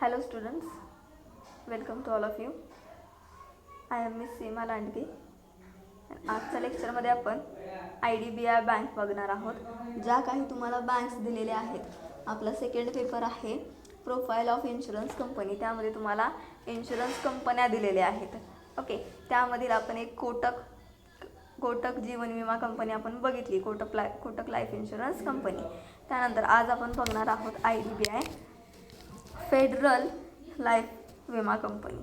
Hello students, welcome to all of you. I am Miss Seema Landge. आजच्या लेक्चरमध्ये आपण IDBI bank बघणार आहोत. ज्या काही तुम्हाला बँक्स दिलेल्या आहेत. आपला सेकंड पेपर आहे प्रोफाईल ऑफ इन्शुरन्स कंपनी. त्यामध्ये तुम्हाला इन्शुरन्स कंपन्या दिलेल्या आहेत. ओके, त्यामधील आपण एक कोटक जीवन विमा कंपनी आपण बघितली, कोटक लाईफ इन्शुरन्स कंपनी. त्यानंतर आज आपण बघणार आहोत IDBI फेडरल लाईफ विमा कंपनी.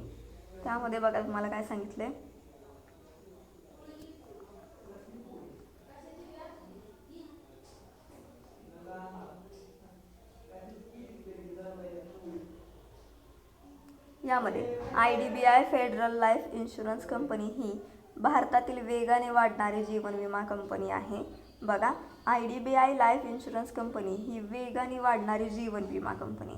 त्यामध्ये बघा तुम्हाला काय सांगितले. यामध्ये IDBI Federal Life insurance company ही भारतातील वेगाने वाढणारी जीवन विमा कंपनी आहे. बघा, IDBI लाईफ इन्शुरन्स कंपनी ही वेगाने वाढणारी जीवन विमा कंपनी.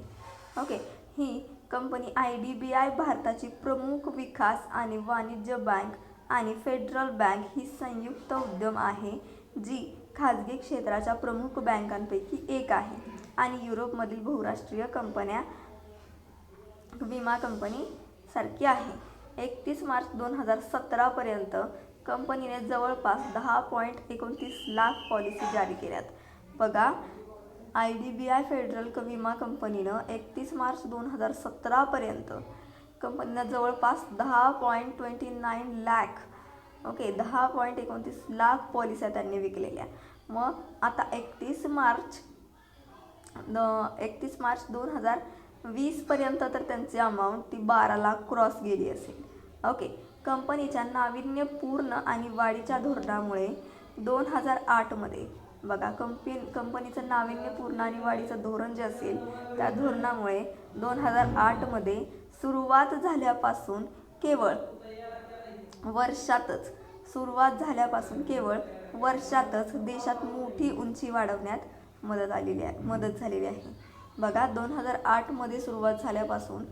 ओके, ही कंपनी IDBI भारताची प्रमुख विकास आणि वाणिज्य बँक आणि फेडरल बँक ही संयुक्त उद्यम आहे, जी खाजगी क्षेत्राच्या प्रमुख बँकांपैकी एक आहे आणि युरोपमधील बहुराष्ट्रीय कंपन्या विमा कंपनी सारखी आहे. 31 मार्च 2017 पर्यंत कंपनीने जवळपास 10.29 लाख पॉलिसी जारी केल्यात. बघा, IDBI फेडरल विमा कंपनीनं 31 मार्च 2017 पर्यंत कंपनीनं जवळपास 10.29 लाख 10.29 लाख पॉलिस्या त्यांनी विकलेल्या. मग आता 31 मार्च 2020 पर्यंत तर त्यांची अमाऊंट ती 12 लाख क्रॉस गेली असेल. ओके, कंपनीच्या नाविन्यपूर्ण आणि वाढीच्या धोरणामुळे 2008 मध्ये बघा, कंपनीचं नाविन्यपूर्ण आणि वाढीचं धोरण जे असेल त्या धोरणामुळे 2008 मध्ये सुरुवात झाल्यापासून केवळ वर्षातच देशात मोठी उंची वाढवण्यात मदत झालेली आहे. बघा, 2008 मध्ये सुरुवात झाल्यापासून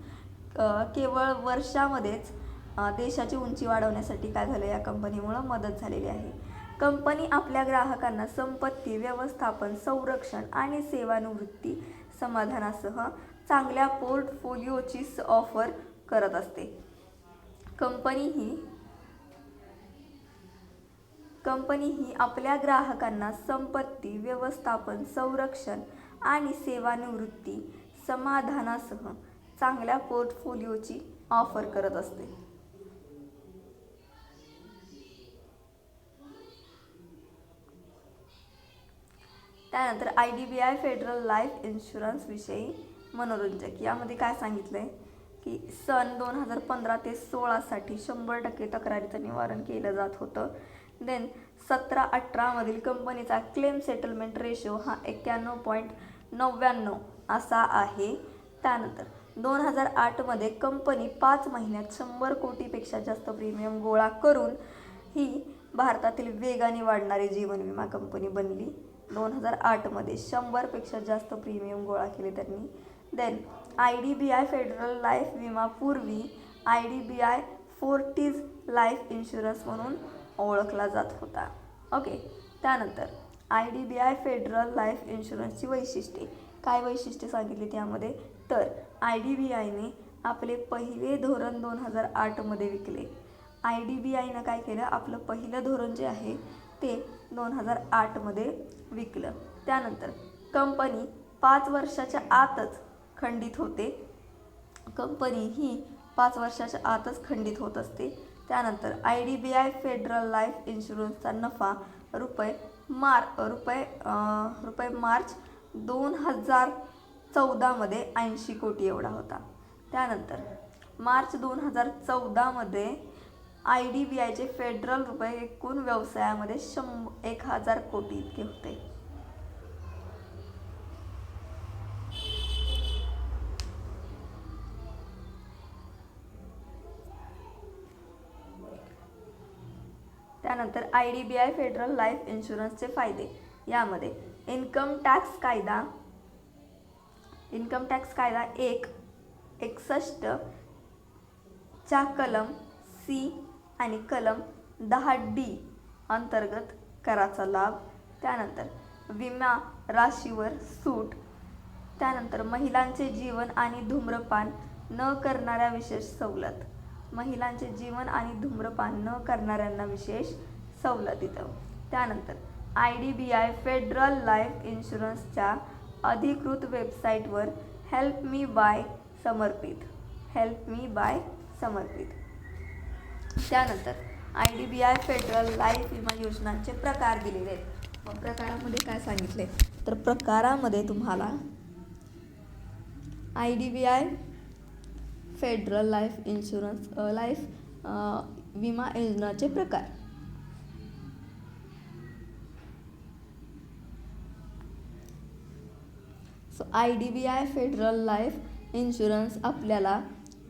केवळ वर्षामध्येच देशाची उंची वाढवण्यासाठी काय झालं, या कंपनीमुळे मदत झालेली आहे. कंपनी आपल्या ग्राहकांना संपत्ती व्यवस्थापन, संरक्षण आणि सेवानिवृत्ती समाधानासह चांगल्या पोर्टफोलिओची ऑफर करत असते. कंपनी ही आपल्या ग्राहकांना संपत्ती व्यवस्थापन, संरक्षण आणि सेवानिवृत्ती समाधानासह चांगल्या पोर्टफोलिओची ऑफर करत असते. त्यानंतर IDBI फेडरल लाईफ इन्शुरन्स विषयी मनोरंजक. यामध्ये काय सांगितलंय की सन 2015 ते 16 साठी 100% तक्रारीचं निवारण केलं जात होतं. देन 17-18 मधील कंपनीचा क्लेम सेटलमेंट रेशो हा 91.99 असा आहे. त्यानंतर 2008 मध्ये कंपनी 5 महिन्यात 100 कोटीपेक्षा जास्त प्रीमियम गोळा करून ही भारतातील वेगाने वाढणारी जीवन विमा कंपनी बनली. 2008 मध्ये 100 पेक्षा जास्त प्रीमियम गोळा केले त्यांनी. देन IDBI फेडरल लाईफ विमा पूर्वी IDBI फोर्टिस लाईफ इन्शुरन्स म्हणून ओळखला जात होता. ओके, त्यानंतर IDBI फेडरल लाईफ इन्शुरन्सची वैशिष्ट्ये. काय वैशिष्ट्ये सांगितली त्यामध्ये, तर IDBIने आपले पहिले धोरण 2008 मध्ये विकले. IDBIनं काय केलं, आपलं पहिलं धोरण जे आहे ते 2008 मध्ये विकलं. त्यानंतर कंपनी 5 वर्षाच्या आतच खंडित होते. कंपनी ही 5 वर्षाच्या आतच खंडित होत असते. त्यानंतर IDBI फेडरल लाईफ इन्शुरन्सचा नफा रुपये मार्च 2014 मध्ये 80 कोटी एवढा होता. त्यानंतर मार्च 2014 मध्ये IDBIचे फेडरल एकूण व्यवसायामध्ये 1000 कोटी इतके होते. त्यानंतर IDBI फेडरल लाईफ इन्शुरन्सचे फायदे. यामध्ये इन्कम टॅक्स कायदा 161 च्या कलम C आणि कलम 10D अंतर्गत कराचा लाभ. त्यानंतर विमा राशीवर सूट त्यानंतर महिलांचे जीवन आणि धूम्रपान न करणाऱ्या विशेष सवलत. महिलांचे जीवन आणि धूम्रपान न करणाऱ्यांना विशेष सवलत इथं. त्यानंतर IDBI फेडरल लाईफ इन्शुरन्सच्या अधिकृत वेबसाईटवर हेल्प मी बाय समर्पित. हेल्प मी बाय समर्पित. त्यानंतर IDBI फेडरल लाईफ विमा योजनांचे प्रकार दिलेले आहेत. मग प्रकारामध्ये काय सांगितले तर प्रकारामध्ये तुम्हाला IDBI फेडरल लाईफ इन्शुरन्स विमा योजनाचे प्रकार. IDBI फेडरल लाईफ इन्शुरन्स आपल्याला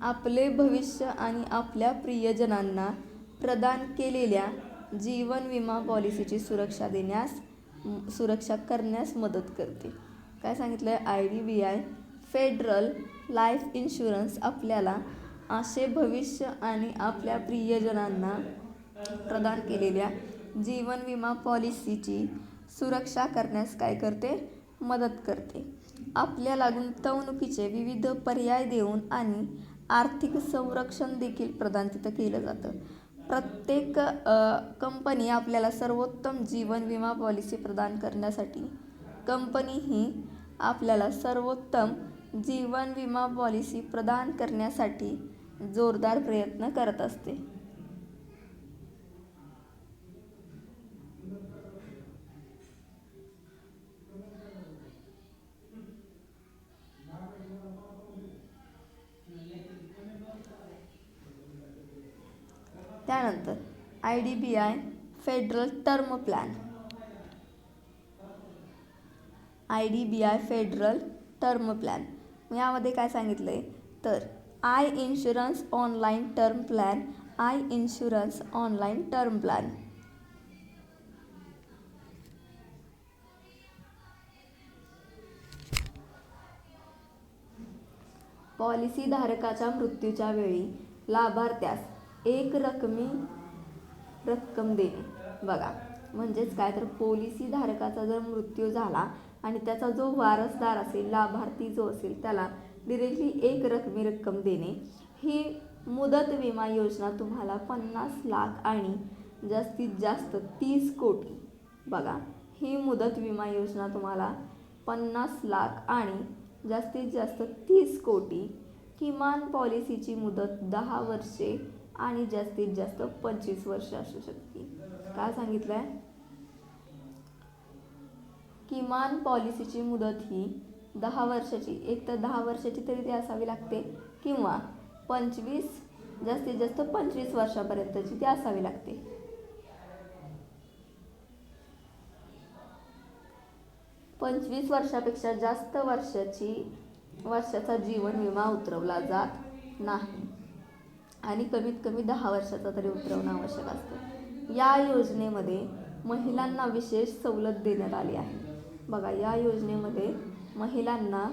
आपले भविष्य आणि आपल्या प्रियजनांना प्रदान केलेल्या जीवन विमा पॉलिसीची सुरक्षा करण्यास मदत करते. काय सांगितलं IDBI फेडरल लाईफ इन्शुरन्स आपल्याला असे भविष्य आणि आपल्या प्रियजनांना प्रदान केलेल्या जीवन विमा पॉलिसीची सुरक्षा करण्यास काय करते मदत करते. आपल्याला गुंतवणुकीचे विविध पर्याय देऊन आणि आर्थिक संरक्षण देखील प्रदान तिथं केलं जातं. प्रत्येक कंपनी आपल्याला सर्वोत्तम जीवन विमा पॉलिसी प्रदान करण्यासाठी कंपनी ही आपल्याला सर्वोत्तम जीवन विमा पॉलिसी प्रदान करण्यासाठी जोरदार प्रयत्न करत असते. त्यानंतर IDBI federal term plan. IDBI federal term plan यामध्ये काय सांगितलंय तर I insurance online term plan. I insurance online term plan. Policy धारकाच्या मृत्यूच्या वेळी लाभार्थ्यास एक रक्कम देणे. बघा म्हणजेच काय तर पॉलिसी धारकाचा जर मृत्यू झाला आणि त्याचा जो वारसदार असेल लाभार्थी जो असेल त्याला डिरेक्टली एक रक्कम देणे. ही मुदत विमा योजना तुम्हाला 50 लाख आणि जास्तीत जास्त 30 कोटी. बघा ही मुदत विमा योजना तुम्हाला 50 लाख आणि जास्तीत जास्त 30 कोटी. किमान पॉलिसीची मुदत 10 वर्षे आणि जास्तीत जास्त 25 वर्ष असू शकते. काय सांगितलंय किमान पॉलिसीची मुदत ही 10 वर्षाची, एक तर 10 वर्षाची तरी ती असावी लागते किंवा 25 जास्तीत जास्त 25 वर्षापर्यंतची ती असावी लागते. पंचवीस वर्षापेक्षा जास्त वर्षाचा जीवन विमा उतरवला जात नाही आणि कमीत कमी 10 वर्षाचा तरी उतरवणं आवश्यक असतं. या योजनेमध्ये महिलांना विशेष सवलत देण्यात आली आहे. बघा या योजनेमध्ये महिलांना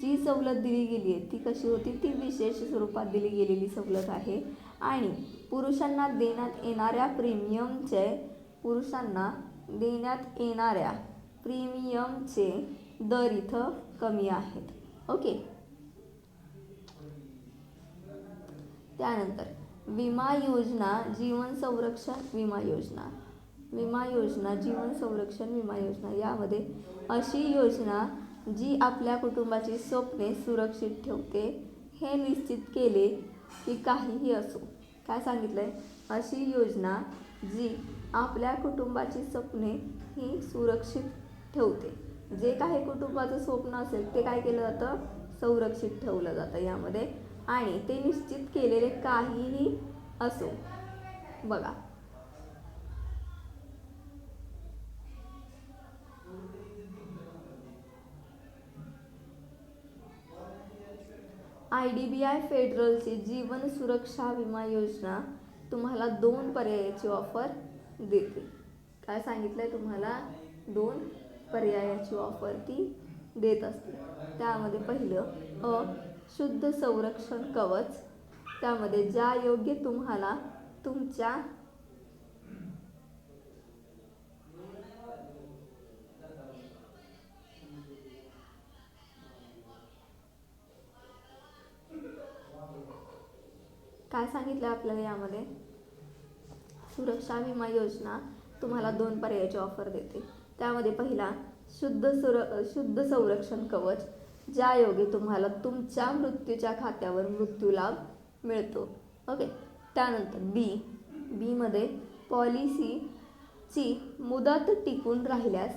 जी सवलत दिली गेली आहे ती कशी होती ती विशेष स्वरूपात दिली गेलेली सवलत आहे. आणि पुरुषांना देण्यात येणाऱ्या प्रीमियमचे दर इथं कमी आहेत. ओके. त्यानंतर विमा योजना जीवन संरक्षण विमा योजना. जीवन संरक्षण विमा योजना यामध्ये अशी योजना जी आपल्या कुटुंबाची स्वप्ने सुरक्षित ठेवते. हे निश्चित केले की काहीही असो. काय सांगितलंय अशी योजना जी आपल्या कुटुंबाची स्वप्ने ही सुरक्षित ठेवते. जे काही कुटुंबाचं स्वप्न असेल ते काय केलं जातं संरक्षित ठेवलं जातं यामध्ये आणि ते निश्चित केलेले काहीही असो. बघा IDBI फेडरलची जीवन सुरक्षा विमा योजना तुम्हाला 2 पर्यायाची ऑफर देते. काय सांगितलंय तुम्हाला 2 पर्यायाची ऑफर ती देत असते. त्यामध्ये पहिलं शुद्ध संरक्षण कवच. त्यामध्ये ज्या योग्य तुम्हाला तुमच्या काय सांगितलं आपल्याला यामध्ये, सुरक्षा विमा योजना तुम्हाला 2 पर्यायाची ऑफर देते. त्यामध्ये पहिला शुद्ध संरक्षण कवच, ज्यायोगे तुम्हाला तुमच्या मृत्यूच्या खात्यावर मृत्यू लाभ मिळतो. ओके. त्यानंतर बी मध्ये पॉलिसीची मुदत टिकून राहिल्यास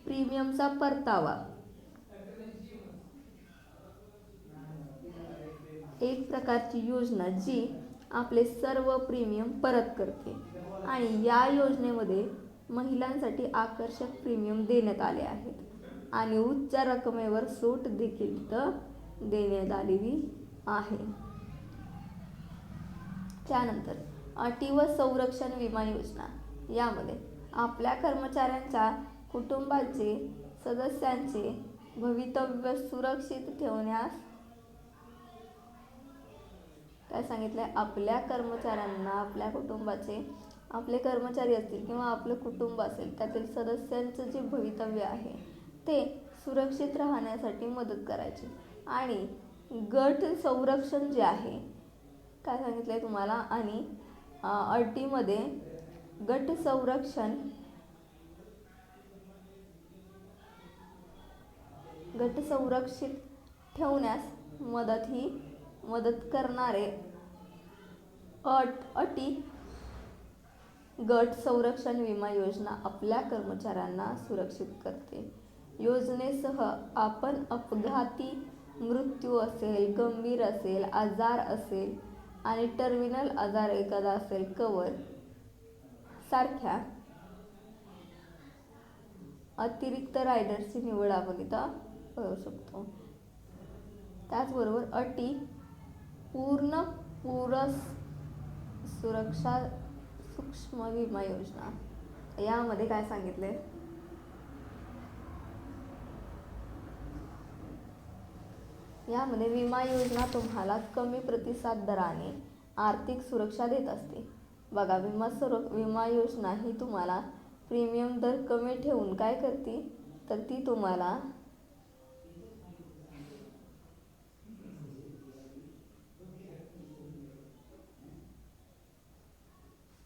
प्रीमियमचा परतावा, एक प्रकारची योजना जी आपले सर्व प्रीमियम परत करते. आणि या योजनेमध्ये महिलांसाठी आकर्षक प्रीमियम देण्यात आले आहेत आणि उच्च रकमेवर सूट देखील देण्यात आलेली आहे. त्यानंतर अटी व संरक्षण विमा योजना, यामध्ये आपल्या कर्मचाऱ्यांच्या कुटुंबाचे सदस्यांचे भवितव्य सुरक्षित ठेवण्यास काय सांगितलंय, आपल्या कर्मचाऱ्यांना, आपल्या कुटुंबाचे, आपले कर्मचारी असतील किंवा आपलं कुटुंब असेल त्यातील सदस्यांचं जे भवितव्य आहे ते सुरक्षित राहण्यासाठी मदत करायची. आणि गट संरक्षण जे आहे काय सांगितलंय तुम्हाला, आणि अटीमध्ये गट संरक्षित ठेवण्यास मदत करणारे अटी गट संरक्षण विमा योजना आपल्या कर्मचाऱ्यांना सुरक्षित करते. योजनेसह आपण अपघाती मृत्यू असेल, गंभीर असेल, आजार असेल आणि टर्मिनल आजार एखादा असेल कव्हर सारख्या अतिरिक्त रायडर्सची निवड आपण इथं करू शकतो. त्याचबरोबर अटी पूर्ण सुरक्षा सूक्ष्म विमा योजना, यामध्ये काय सांगितले, यामध्ये विमा योजना तुम्हाला कमी प्रतिसाद दराने आर्थिक सुरक्षा देत असते. बघा, विमा योजना ही तुम्हाला प्रीमियम दर कमी ठेवून काय करते, तर ती तुम्हाला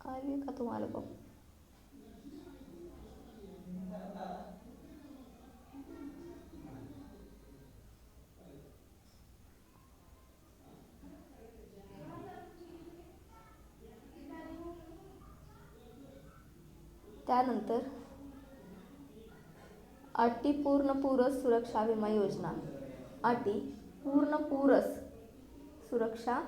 आली का तुम्हाला बघ, त्यानंतर अटी पूर्ण पूरस सुरक्षा विमा योजना, अटी पूर्ण पूरस सुरक्षा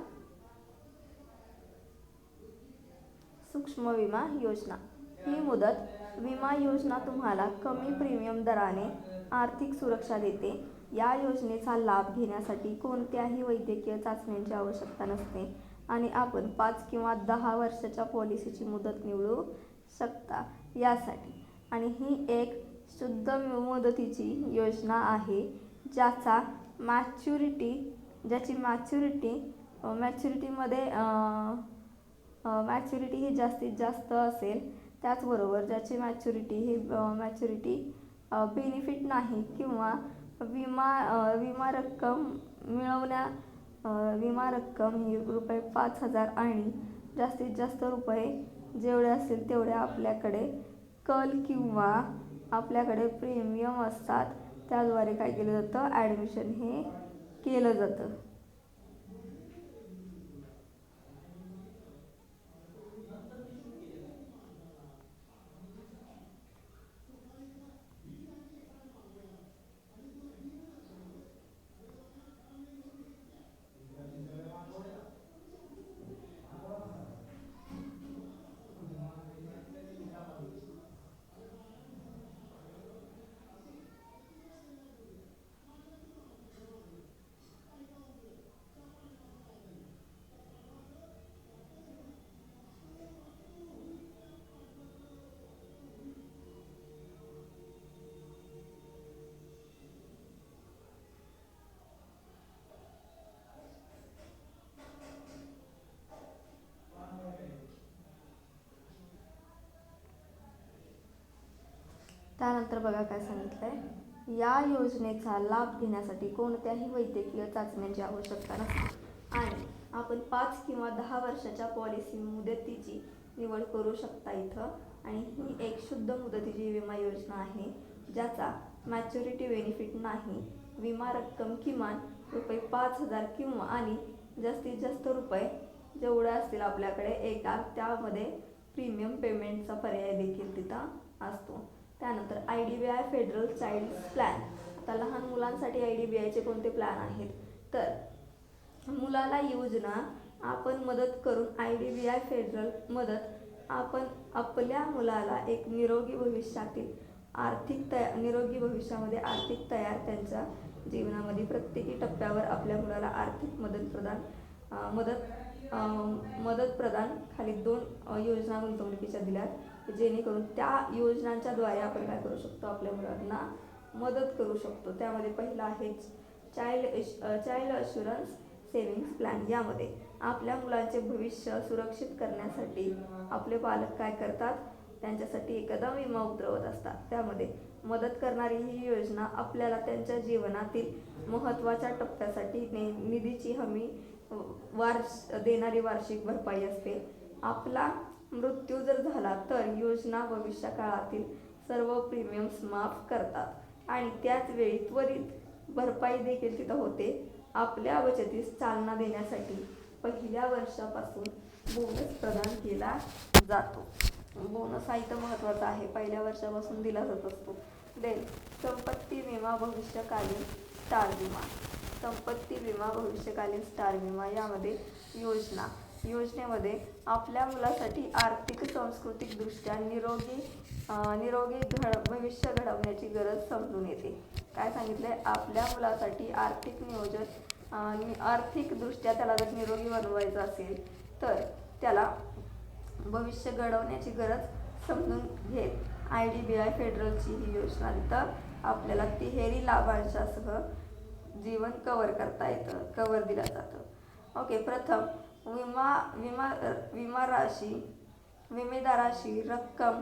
सूक्ष्म विमा योजना, ही मुदत विमा योजना तुम्हाला कमी प्रीमियम दराने आर्थिक सुरक्षा देते. या योजनेचा लाभ घेण्यासाठी कोणत्याही वैद्यकीय चाचण्यांची आवश्यकता नसते आणि आपण 5 किंवा 10 वर्षाच्या पॉलिसीची मुदत निवडू शकता यासाठी. आणि ही एक शुद्ध मुदतीची योजना आहे ज्याची मॅच्युरिटी ही जास्तीत जास्त असेल. त्याचबरोबर ज्याची मॅच्युरिटी बेनिफिट नाही किंवा विमा रक्कम ही ₹5,000 आणि जास्तीत जास्त रुपये जेवढे असतील तेवढे आपल्याकडे किंवा आपल्याकडे प्रीमियम असतात, त्याद्वारे काय केलं जातं, ॲडमिशन हे केलं जातं. त्यानंतर बघा काय सांगितलंय, या योजनेचा लाभ घेण्यासाठी कोणत्याही वैद्यकीय चाचण्यांची आवश्यकता नसते आणि आपण 5 किंवा 10 वर्षाच्या पॉलिसी मुदतीची निवड करू शकता इथं. आणि ही एक शुद्ध मुदतीची विमा योजना आहे ज्याचा मॅच्युरिटी बेनिफिट नाही. विमा रक्कम किमान ₹5,000 किंवा आणि जास्तीत जास्त रुपये जेवढे असतील आपल्याकडे एका त्यामध्ये प्रीमियम पेमेंटचा पर्याय देखील तिथं असतो. त्यानंतर IDBI फेडरल चाइल्ड प्लॅन. आता लहान मुलांसाठी IDBIचे कोणते प्लॅन आहेत तर मुलाला योजना आपण मदत करून IDBI फेडरल मदत आपण आपल्या मुलाला एक निरोगी भविष्यामध्ये आर्थिक तयार त्यांच्या जीवनामध्ये प्रत्येकी टप्प्यावर आपल्या मुलाला आर्थिक मदत प्रदान खाली 2 योजना गुंतवणुकीच्या दिल्यात जेणेकरून त्या योजनांच्या द्वारे आपण काय करू शकतो आपल्या मुलांना मदत करू शकतो. त्यामध्ये पहिला आहे चाइल्ड अश्युरन्स सेव्हिंग्स प्लॅन. यामध्ये आपल्या मुलांचे भविष्य सुरक्षित करण्यासाठी आपले पालक काय करतात त्यांच्यासाठी एखादा विमा उतरवत असतात. त्यामध्ये मदत करणारी ही योजना आपल्याला त्यांच्या जीवनातील महत्त्वाच्या टप्प्यासाठी निधीची हमी देणारी वार्षिक भरपाई असते. आपला मृत्यू जर झाला तर योजना भविष्य काळातील सर्व प्रीमियम्स माफ करतात आणि त्याच वेळी त्वरित भरपाई देखील तिथं होते. आपल्या बचतीस चालना देण्यासाठी पहिल्या वर्षापासून बोनस प्रदान केला जातो. बोनस हा इथं महत्त्वाचा आहे, पहिल्या वर्षापासून दिला जात असतो. देन संपत्ती विमा भविष्यकालीन स्टार विमा. संपत्ती विमा भविष्यकालीन स्टार विमा यामध्ये योजनेमध्ये आपल्या मुलासाठी आर्थिक सांस्कृतिक दृष्ट्या निरोगी भविष्य घडवण्याची गरज समजून येते. काय सांगितलंय आपल्या मुलासाठी आर्थिक दृष्ट्या त्याला जर निरोगी बनवायचं असेल तर त्याला भविष्य घडवण्याची गरज समजून घेत IDBI फेडरलची ही योजना तिथं आपल्याला तिहेरी लाभांशासह जीवन कव्हर दिलं जातं. ओके, प्रथम विमेदाराशी रक्कम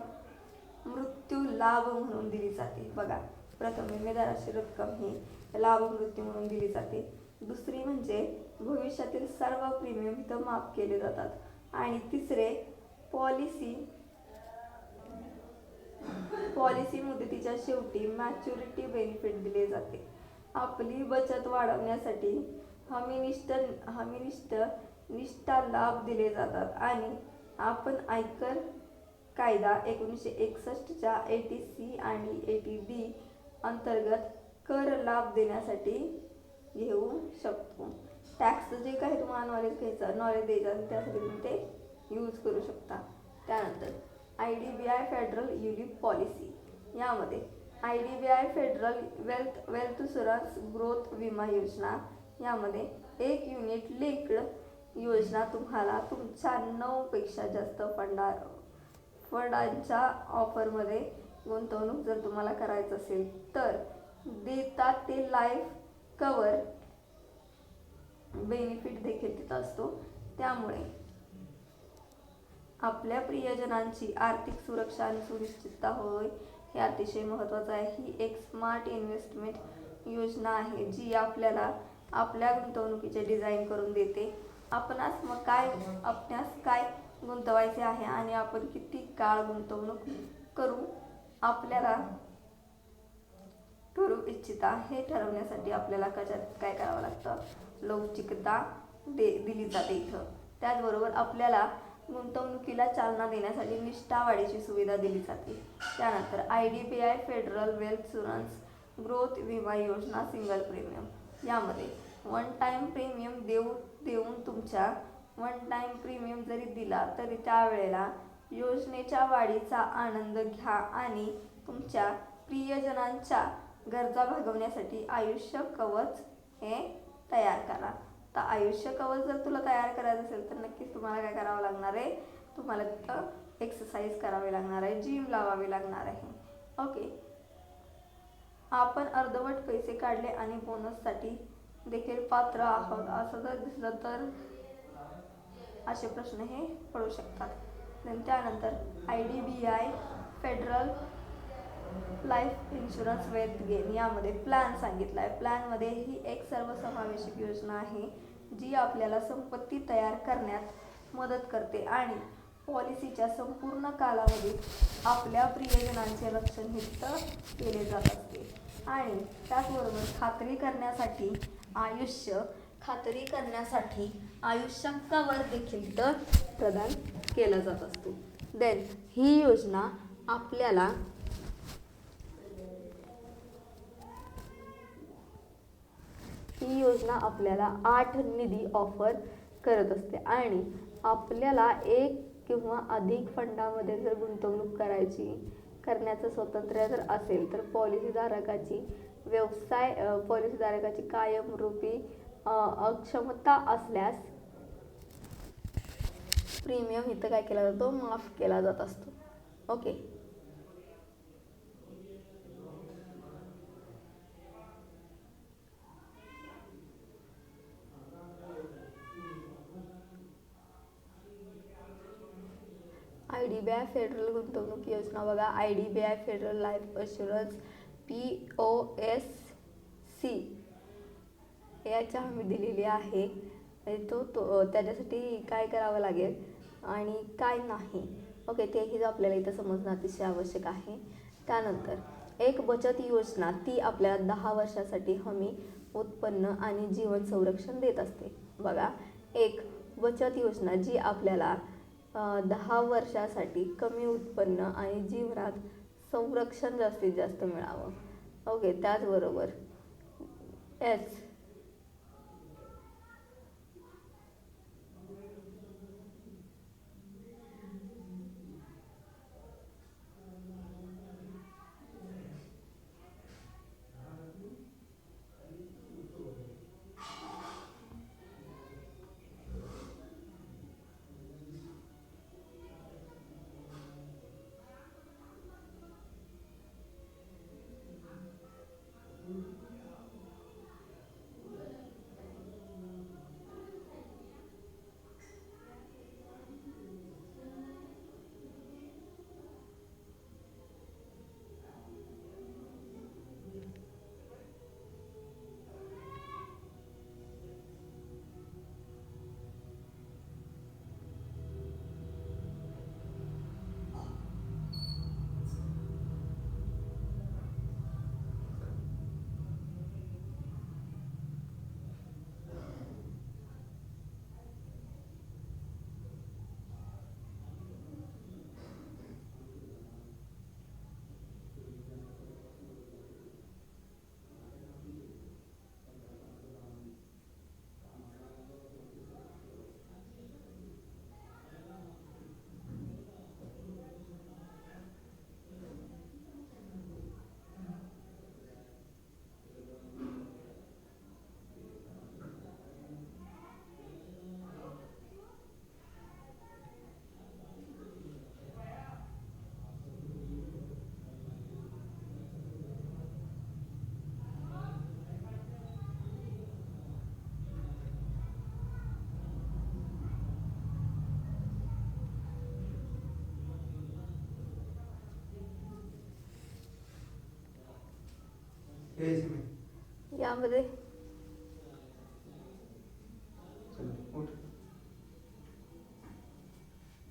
मृत्यू लाभ म्हणून दिली जाते. बघा, प्रथम विमेदाराशी रक्कम ही लाभ मृत्यू म्हणून दिली जाते. दुसरी म्हणजे भविष्यातील सर्व प्रीमियम इथं माफ केले जातात. आणि तिसरे पॉलिसी मुदतीच्या शेवटी मॅच्युरिटी बेनिफिट दिले जाते. आपली बचत वाढवण्यासाठी हमीनिष्ठ लाभ दिले जातात आणि आपण आयकर कायदा 1961च्या 80C आणि 80D अंतर्गत कर लाभ देण्यासाठी घेऊ शकतो. टॅक्स जे काही तुम्हाला नॉलेज द्यायचं त्यासाठी तुम्ही ते यूज करू शकता. त्यानंतर IDBI फेडरल युलिप पॉलिसी. यामध्ये IDBI federal wealth insurance growth विमा योजना यामध्ये एक युनिट लिंक्ड योजना तुम्हाला तुमच्या 9 पेक्षा जास्त फंडांच्या ऑफरमध्ये गुंतवणूक जर तुम्हाला करायचं असेल तर देतात. ते लाईफ कव्हर बेनिफिट देखील तिथं असतो. त्यामुळे आपल्या प्रियजनांची आर्थिक सुरक्षा आणि सुनिश्चितता होय हे अतिशय महत्त्वाचं आहे. ही एक स्मार्ट इन्व्हेस्टमेंट योजना आहे जी आपल्याला आपल्या गुंतवणुकीचे डिझाईन करून देते. आपणास काय गुंतवायचे आहे आणि आपण किती काळ गुंतवणूक करू आपल्याला ठरवू इच्छिता हे ठरवण्यासाठी आपल्याला काय करावं लागतं, लवचिकता दिली जाते इथं. त्याचबरोबर आपल्याला गुंतवणुकीला चालना देण्यासाठी निष्ठा वाढीची सुविधा दिली जाते. त्यानंतर IDBI federal wealth insurance growth विमा योजना सिंगल प्रीमियम. यामध्ये वन टाइम प्रीमियम देऊन तुमच्या वन टाइम प्रीमियम जरी दिला तरी त्यावेळेला योजनेच्या वाढीचा आनंद घ्या आणि तुमच्या प्रियजनांच्या गरजा भागवण्यासाठी आयुष्य कवच हे तयार करा. तर आयुष्य कवच जर तुला तयार करायचं असेल तर नक्कीच तुम्हाला काय करावं लागणार आहे, तुम्हाला तिथं एक्सरसाइज करावी लागणार आहे, जिम लावावी लागणार आहे. ओके, आपण अर्धवट पैसे काढले आणि बोनससाठी देखील पात्र आहोत असं जर दिसलं तर असे प्रश्न हे पडू शकतात. त्यानंतर IDBI Federal Life insurance wealth gain यामध्ये प्लॅन सांगितला आहे. प्लॅनमध्ये ही एक सर्वसमावेशक योजना आहे जी आपल्याला संपत्ती तयार करण्यात मदत करते आणि पॉलिसीच्या संपूर्ण कालावधीत आपल्या प्रियजनांचे रक्षण हित केले जात असते. आणि त्याचबरोबर खात्री करण्यासाठी आयुष्य कवर देखील तर प्रदान केला जात असतो. देन ही योजना आपल्याला 8 निधी ऑफर करत असते आणि आपल्याला एक किंवा अधिक फंडामध्ये जर गुंतवणूक करण्याचं स्वातंत्र्य जर असेल तर पॉलिसीधारकाची कायमरूपी अक्षमता असल्यास प्रीमियम इथं काय केला जातो, माफ केला जात असतो. ओके. IDBI फेडरल गुंतवणूक योजना बघा. IDBI Federal Life insurance POSC याच्या हमी दिलेली आहे. त्याच्यासाठी काय करावं लागेल आणि काय नाही, ओके, तेही आपल्याला इथं समजणं अतिशय आवश्यक आहे. त्यानंतर एक बचत योजना, ती आपल्याला 10 वर्षासाठी हमी उत्पन्न आणि जीवन संरक्षण देत असते. बघा, एक बचत योजना जी आपल्याला 10 वर्षासाठी कमी उत्पन्न आणि जीवनात संरक्षण जास्तीत जास्त मिळावं. ओके. त्याचबरोबर यामध्ये